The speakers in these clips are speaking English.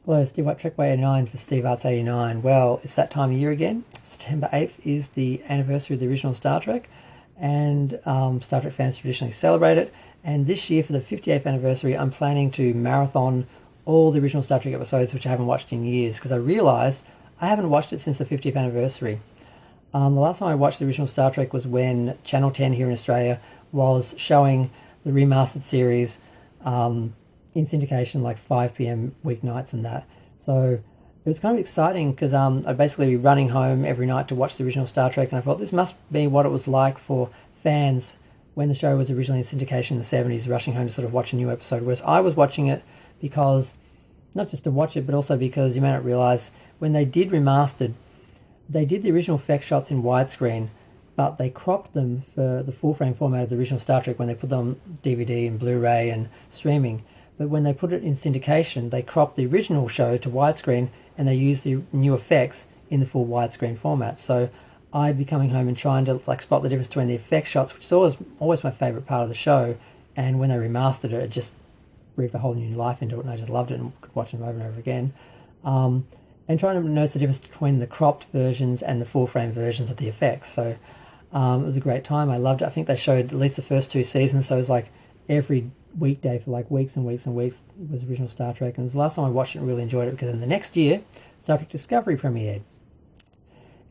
Hello, Steve White, Trekboy 89 for Steve Arts 89. Well, it's that time of year again. September 8th is the anniversary of the original Star Trek, and Star Trek fans traditionally celebrate it. And this year, for the 58th anniversary, I'm planning to marathon all the original Star Trek episodes, which I haven't watched in years, because I realised I haven't watched it since the 50th anniversary. The last time I watched the original Star Trek was when Channel 10 here in Australia was showing the remastered series in syndication, like 5 p.m. weeknights and that. So it was kind of exciting because I'd basically be running home every night to watch the original Star Trek, and I thought this must be what it was like for fans when the show was originally in syndication in the 70s, rushing home to sort of watch a new episode, whereas I was watching it because, not just to watch it, but also because you may not realise, when they did remastered, they did the original effect shots in widescreen, but they cropped them for the full frame format of the original Star Trek when they put them on DVD and Blu-ray and streaming. But when they put it in syndication, they cropped the original show to widescreen and they used the new effects in the full widescreen format. So I'd be coming home and trying to spot the difference between the effect shots, which is always my favourite part of the show, and when they remastered it, it just breathed a whole new life into it, and I just loved it and could watch them over and over again. And trying to notice the difference between the cropped versions and the full frame versions of the effects. So it was a great time. I loved it. I think they showed at least the first 2 seasons, so it was like every weekday for like weeks and weeks and weeks was original Star Trek, and it was the last time I watched it and really enjoyed it, because then the next year Star Trek Discovery premiered,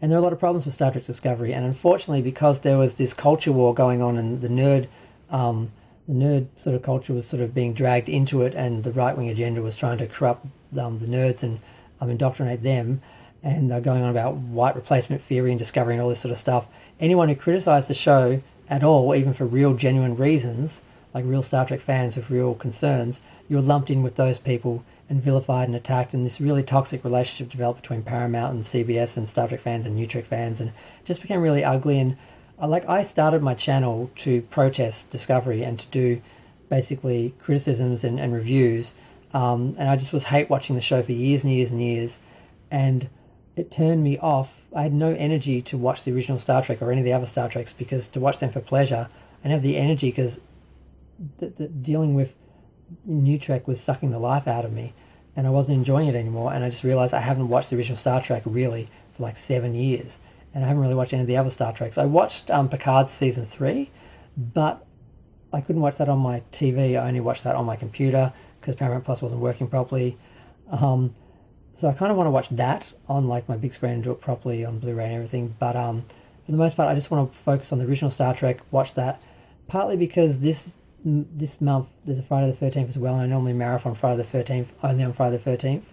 and there are a lot of problems with Star Trek Discovery, and unfortunately, because there was this culture war going on, and the nerd sort of culture was sort of being dragged into it, and the right-wing agenda was trying to corrupt the nerds and indoctrinate them, and they're going on about white replacement theory and Discovery and all this sort of stuff. Anyone who criticised the show at all, even for real genuine reasons, like real Star Trek fans with real concerns, you were lumped in with those people and vilified and attacked, and this really toxic relationship developed between Paramount and CBS and Star Trek fans and New Trek fans, and it just became really ugly. And I started my channel to protest Discovery and to do basically criticisms and reviews, and I just was hate watching the show for years and years and years, and it turned me off. I had no energy to watch the original Star Trek or any of the other Star Treks, because to watch them for pleasure, I didn't have the energy, because dealing with New Trek was sucking the life out of me, and I wasn't enjoying it anymore. And I just realised I haven't watched the original Star Trek really for like 7 years, and I haven't really watched any of the other Star Treks. I watched Picard's season 3, but I couldn't watch that on my TV. I only watched that on my computer because Paramount Plus wasn't working properly. So I kind of want to watch that on like my big screen and do it properly on Blu-ray and everything. But for the most part, I just want to focus on the original Star Trek, watch that, partly because this month there's a Friday the 13th as well, and I normally marathon Friday the 13th, only on Friday the 13th,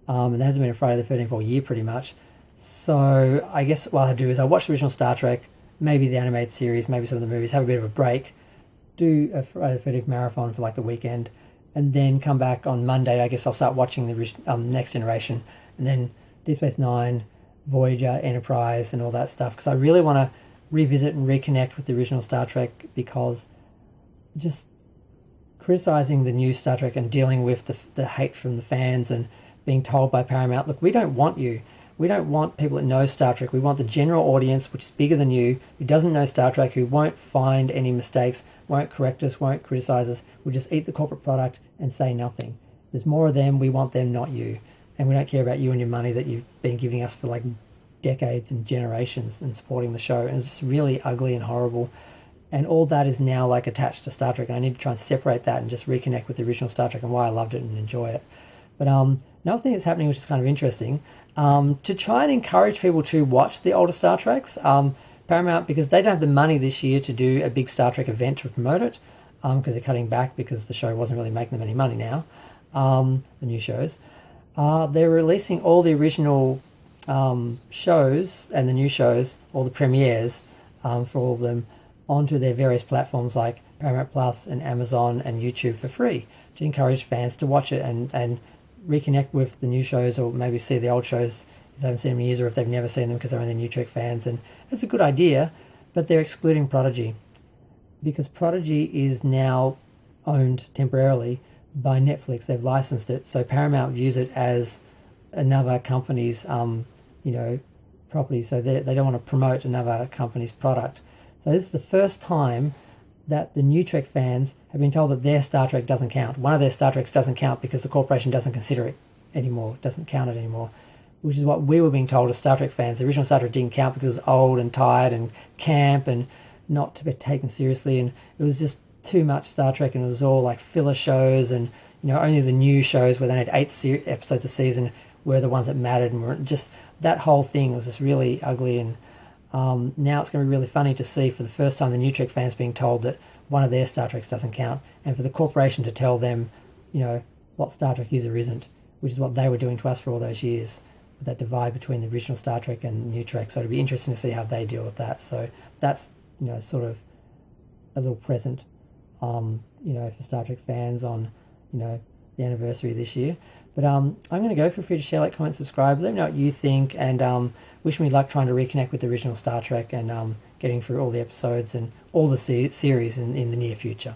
and there hasn't been a Friday the 13th all year pretty much. So I guess what I do is I watch the original Star Trek, maybe the animated series, maybe some of the movies, have a bit of a break, do a Friday the 13th marathon for like the weekend, and then come back on Monday. I guess I'll start watching the Next Generation, and then Deep Space Nine, Voyager, Enterprise, and all that stuff, because I really want to revisit and reconnect with the original Star Trek, because just criticising the new Star Trek and dealing with the hate from the fans and being told by Paramount, look, we don't want you. We don't want people that know Star Trek. We want the general audience, which is bigger than you, who doesn't know Star Trek, who won't find any mistakes, won't correct us, won't criticise us. We'll just eat the corporate product and say nothing. There's more of them. We want them, not you. And we don't care about you and your money that you've been giving us for like decades and generations and supporting the show. And it's really ugly and horrible. And all that is now like attached to Star Trek, and I need to try and separate that and just reconnect with the original Star Trek and why I loved it and enjoy it. But another thing that's happening, which is kind of interesting, to try and encourage people to watch the older Star Treks, Paramount, because they don't have the money this year to do a big Star Trek event to promote it, because they're cutting back because the show wasn't really making them any money now, the new shows. They're releasing all the original shows and the new shows, all the premieres for all of them, onto their various platforms like Paramount Plus and Amazon and YouTube for free, to encourage fans to watch it and reconnect with the new shows, or maybe see the old shows if they haven't seen them in years, or if they've never seen them because they're only New Trek fans. And it's a good idea, but they're excluding Prodigy, because Prodigy is now owned temporarily by Netflix. They've licensed it, so Paramount views it as another company's property, so they don't want to promote another company's product. So this is the first time that the New Trek fans have been told that their Star Trek doesn't count. One of their Star Treks doesn't count because the corporation doesn't consider it anymore, doesn't count it anymore, which is what we were being told as Star Trek fans. The original Star Trek didn't count because it was old and tired and camp and not to be taken seriously, and it was just too much Star Trek, and it was all like filler shows, and only the new shows where they had 8 episodes a season were the ones that mattered, and were just, that whole thing was just really ugly. And now it's going to be really funny to see for the first time the new Trek fans being told that one of their Star Treks doesn't count, and for the corporation to tell them, what Star Trek is or isn't, which is what they were doing to us for all those years, with that divide between the original Star Trek and new Trek. So it'll be interesting to see how they deal with that. So that's, sort of a little present, for Star Trek fans on, the anniversary this year. But I'm going to go. Feel free to share, like, comment, subscribe. Let me know what you think, and wish me luck trying to reconnect with the original Star Trek and getting through all the episodes and all the series in the near future.